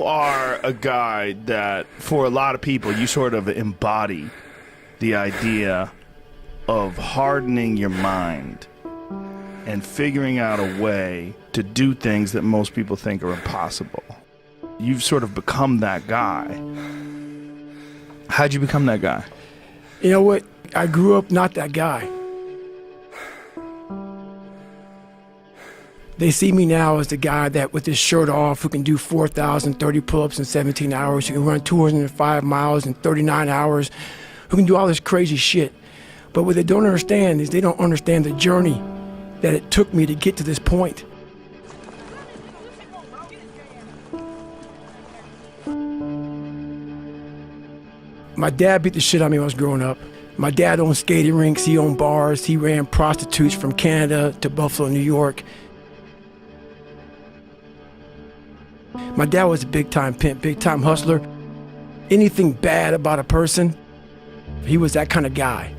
are a guy that, for a lot of people, you sort of embody the idea of hardening your mind and figuring out a way to do things that most people think are impossible. You've sort of become that guy. How'd you become that guy? You know what? I grew up not that guy. They see me now as the guy that, with his shirt off, who can do 4,030 pull-ups in 17 hours, who can run 205 miles in 39 hours, who can do all this crazy shit. But what they don't understand is they don't understand the journey that it took me to get to this point. My dad beat the shit out of me when I was growing up. My dad owned skating rinks, he owned bars, he ran prostitutes from Canada to Buffalo, New York. My dad was a big-time pimp, big-time hustler. Anything bad about a person, he was that kind of guy.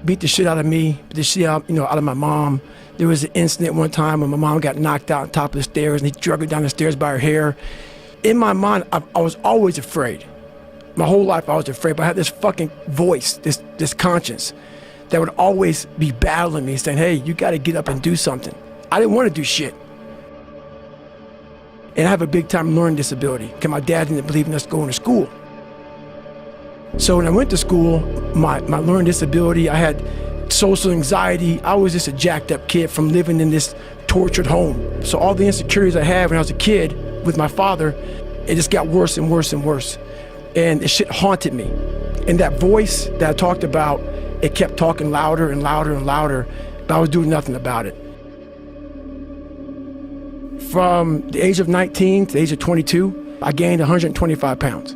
Beat the shit out of me, beat the shit out, out of my mom. There was an incident one time when my mom got knocked out on top of the stairs and he dragged her down the stairs by her hair. In my mind, I was always afraid. My whole life I was afraid, but I had this fucking voice, this conscience that would always be battling me, saying, hey, you gotta get up and do something. I didn't want to do shit. And I have a big time learning disability because my dad didn't believe in us going to school. So when I went to school, my learning disability, I had social anxiety. I was just a jacked up kid from living in this tortured home. So all the insecurities I had when I was a kid with my father, it just got worse and worse and worse. And the shit haunted me. And that voice that I talked about, it kept talking louder and louder and louder, but I was doing nothing about it. From the age of 19 to the age of 22, I gained 125 pounds.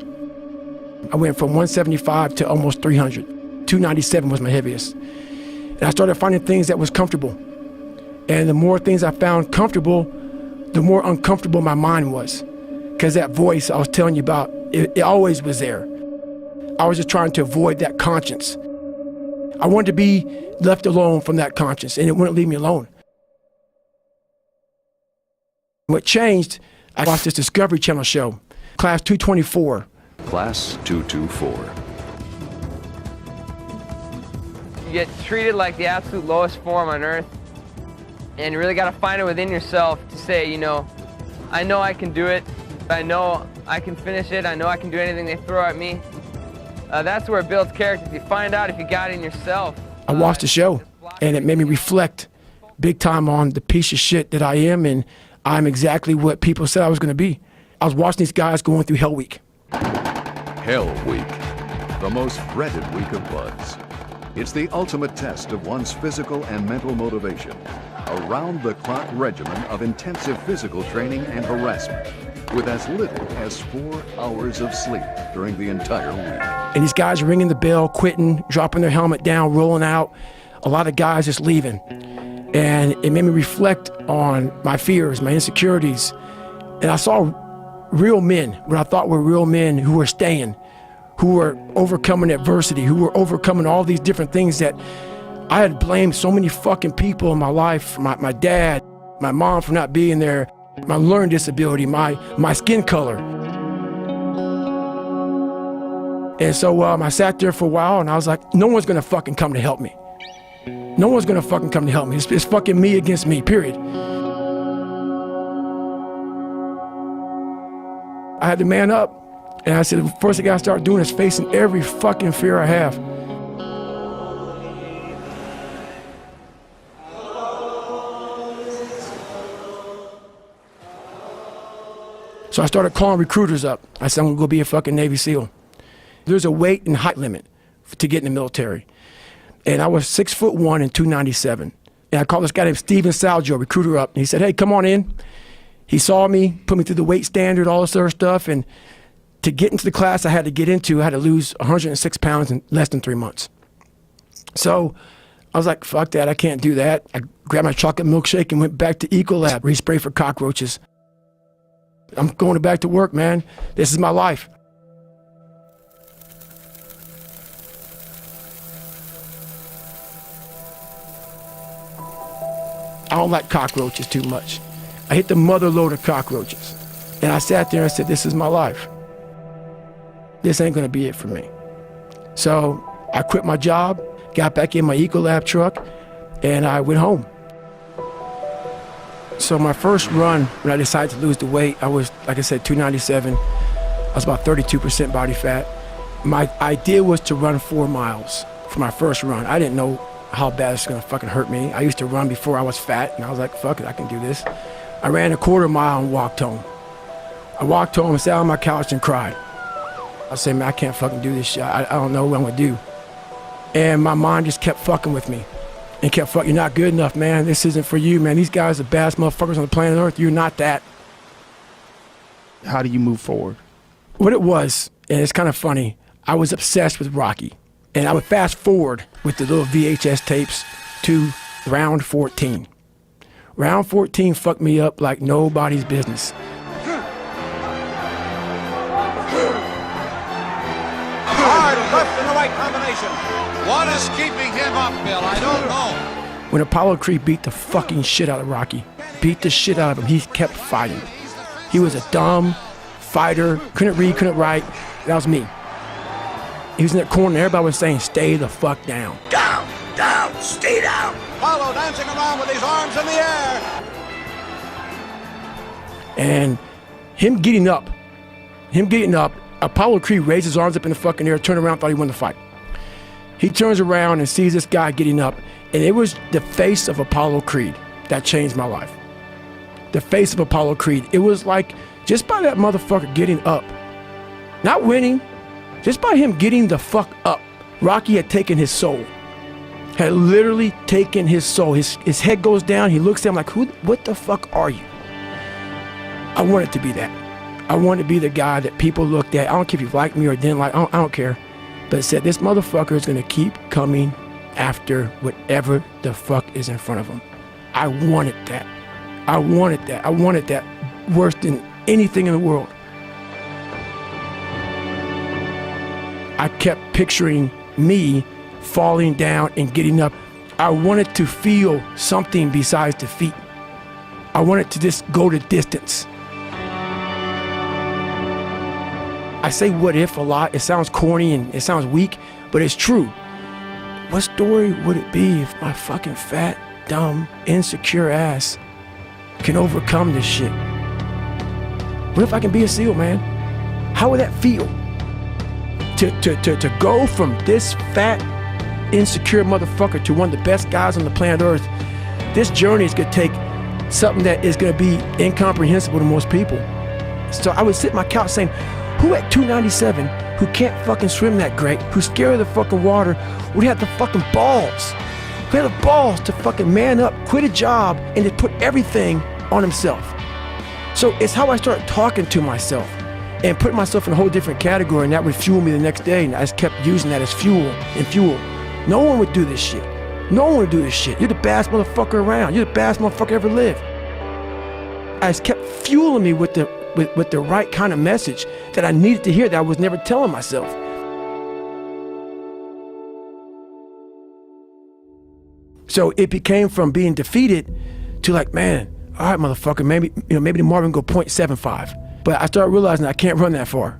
I went from 175 to almost 300. 297 was my heaviest. And I started finding things that was comfortable. And the more things I found comfortable, the more uncomfortable my mind was. Because that voice I was telling you about, it always was there. I was just trying to avoid that conscience. I wanted to be left alone from that conscience, and it wouldn't leave me alone. What changed, I watched this Discovery Channel show, Class 224. Class 224. You get treated like the absolute lowest form on earth, and you really got to find it within yourself to say, I know I can do it. I know I can finish it. I know I can do anything they throw at me. That's where it builds character. You find out if you got it in yourself. I watched the show, and it made me reflect big time on the piece of shit that I am, and I'm exactly what people said I was going to be. I was watching these guys going through Hell Week. Hell Week, the most dreaded week of buds. It's the ultimate test of one's physical and mental motivation. A round-the-clock regimen of intensive physical training and harassment, with as little as 4 hours of sleep during the entire week. And these guys ringing the bell, quitting, dropping their helmet down, rolling out. A lot of guys just leaving. And it made me reflect on my fears, my insecurities. And I saw real men, what I thought were real men who were staying, who were overcoming adversity, who were overcoming all these different things that I had blamed so many fucking people in my life, my dad, my mom for not being there, my learning disability, my skin color. And so I sat there for a while and I was like, no one's gonna fucking come to help me. No one's gonna fucking come to help me. It's fucking me against me, period. I had to man up. And I said, the first thing I gotta start doing is facing every fucking fear I have. So I started calling recruiters up. I said, I'm gonna go be a fucking Navy SEAL. There's a weight and height limit to get in the military. And I was 6'1" and 297. And I called this guy named Steven Salgio, recruiter, up. And he said, hey, come on in. He saw me, put me through the weight standard, all this other stuff. And to get into the class I had to lose 106 pounds in less than 3 months. So I was like, fuck that, I can't do that. I grabbed my chocolate milkshake and went back to Ecolab, respray for cockroaches. I'm going back to work, man. This is my life. I don't like cockroaches too much. I hit the mother load of cockroaches. And I sat there and said, this is my life. This ain't gonna be it for me. So I quit my job, got back in my Ecolab truck, and I went home. So my first run, when I decided to lose the weight, I was, like I said, 297. I was about 32% body fat. My idea was to run 4 miles for my first run. I didn't know how bad it's gonna fucking hurt me. I used to run before I was fat, and I was like, fuck it, I can do this. I ran a 1/4 mile and walked home. I walked home and sat on my couch and cried. I said, man, I can't fucking do this shit. I don't know what I'm gonna do. And my mind just kept fucking with me. And kept fucking, you're not good enough, man. This isn't for you, man. These guys are the baddest motherfuckers on the planet Earth. You're not that. How do you move forward? What it was, and it's kind of funny, I was obsessed with Rocky. And I would fast forward with the little VHS tapes to round 14. Round 14 fucked me up like nobody's business. Hard left and the right combination. What is keeping him up, Bill? I don't know. When Apollo Creed beat the fucking shit out of Rocky, beat the shit out of him, he kept fighting. He was a dumb fighter, couldn't read, couldn't write. That was me. He was in that corner, everybody was saying, stay the fuck down. Down, down, stay down. Apollo dancing around with his arms in the air. And him getting up, Apollo Creed raised his arms up in the fucking air, turned around, thought he won the fight. He turns around and sees this guy getting up, and it was the face of Apollo Creed that changed my life. The face of Apollo Creed. It was like, just by that motherfucker getting up, not winning, just by him getting the fuck up, Rocky had taken his soul. Had literally taken his soul. His head goes down, he looks down like, what the fuck are you? I wanted to be that. I wanted to be the guy that people looked at. I don't care if you liked me or didn't like, I don't care. But said, this motherfucker is gonna keep coming after whatever the fuck is in front of him. I wanted that. I wanted that. I wanted that worse than anything in the world. I kept picturing me falling down and getting up. I wanted to feel something besides defeat. I wanted to just go the distance. I say what if a lot. It sounds corny and it sounds weak, but it's true. What story would it be if my fucking fat, dumb, insecure ass can overcome this shit? What if I can be a SEAL, man? How would that feel? To go from this fat, insecure motherfucker to one of the best guys on the planet Earth. This journey is gonna take something that is gonna be incomprehensible to most people. So I would sit on my couch saying, who at 297, who can't fucking swim that great, who's scared of the fucking water, would have the fucking balls? Who had the balls to fucking man up, quit a job, and to put everything on himself? So it's how I started talking to myself and putting myself in a whole different category, and that would fuel me the next day, and I just kept using that as fuel and fuel. No one would do this shit. No one would do this shit. You're the baddest motherfucker around. You're the baddest motherfucker ever lived. I just kept fueling me with the right kind of message that I needed to hear that I was never telling myself. So it became from being defeated to like, man, all right, motherfucker, maybe tomorrow we can go 0.75. But I started realizing I can't run that far.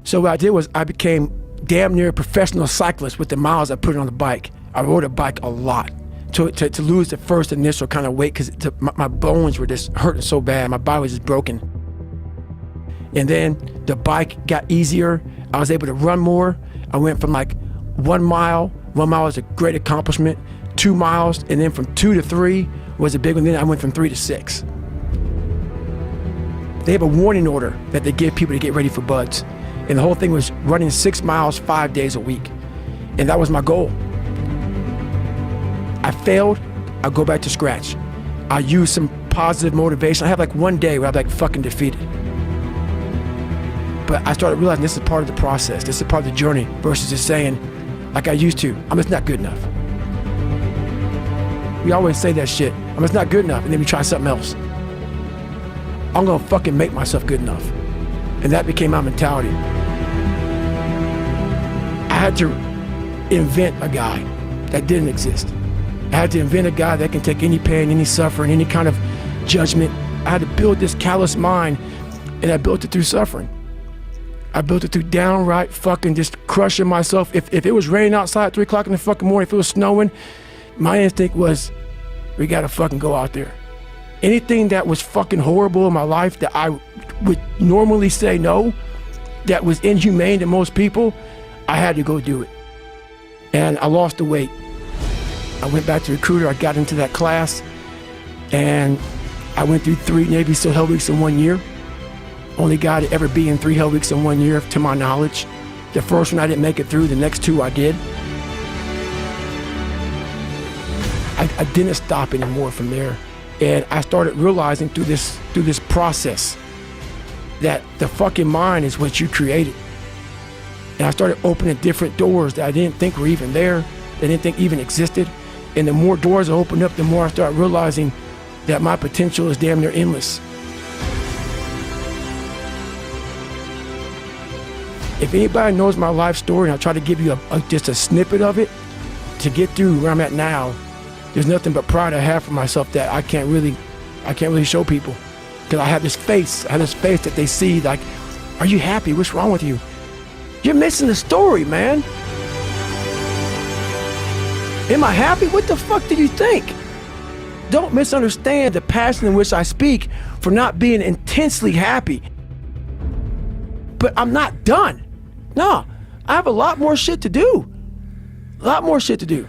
So what I did was I became damn near a professional cyclist with the miles I put on the bike. I rode a bike a lot to lose the first initial kind of weight because my bones were just hurting so bad. My body was just broken. And then the bike got easier. I was able to run more. I went from like 1 mile. 1 mile was a great accomplishment. 2 miles, and then from 2 to 3 was a big one. Then I went from 3 to 6. They have a warning order that they give people to get ready for buds. And the whole thing was running 6 miles 5 days a week. And that was my goal. I failed, I'll go back to scratch. I'll use some positive motivation. I have like one day where I'm like fucking defeated. But I started realizing this is part of the process. This is part of the journey versus just saying, like I used to, I'm just not good enough. We always say that shit. I'm just not good enough, and then we try something else. I'm gonna fucking make myself good enough. And that became my mentality. I had to invent a guy that didn't exist. I had to invent a guy that can take any pain, any suffering, any kind of judgment. I had to build this callous mind And I built it through suffering. I built it through downright fucking just crushing myself. If it was raining outside at 3 o'clock in the fucking morning, if it was snowing, my instinct was, we gotta fucking go out there. Anything that was fucking horrible in my life that I would normally say no, that was inhumane to most people, I had to go do it. And I lost the weight. I went back to recruiter, I got into that class, and I went through 3 Navy SEAL Hell Weeks in 1 year. Only guy to ever be in 3 Hell Weeks in 1 year, to my knowledge. The first one I didn't make it through, the next 2 I did. I didn't stop anymore from there. And I started realizing through this process that the fucking mind is what you created. And I started opening different doors that I didn't think were even there, that I didn't think even existed. And the more doors I opened up, the more I started realizing that my potential is damn near endless. If anybody knows my life story, and I'll try to give you just a snippet of it, to get through where I'm at now, there's nothing but pride I have for myself that I can't really show people. Because I have this face that they see like, are you happy? What's wrong with you? You're missing the story, man. Am I happy? What the fuck do you think? Don't misunderstand the passion in which I speak for not being intensely happy. But I'm not done. No, I have a lot more shit to do. A lot more shit to do.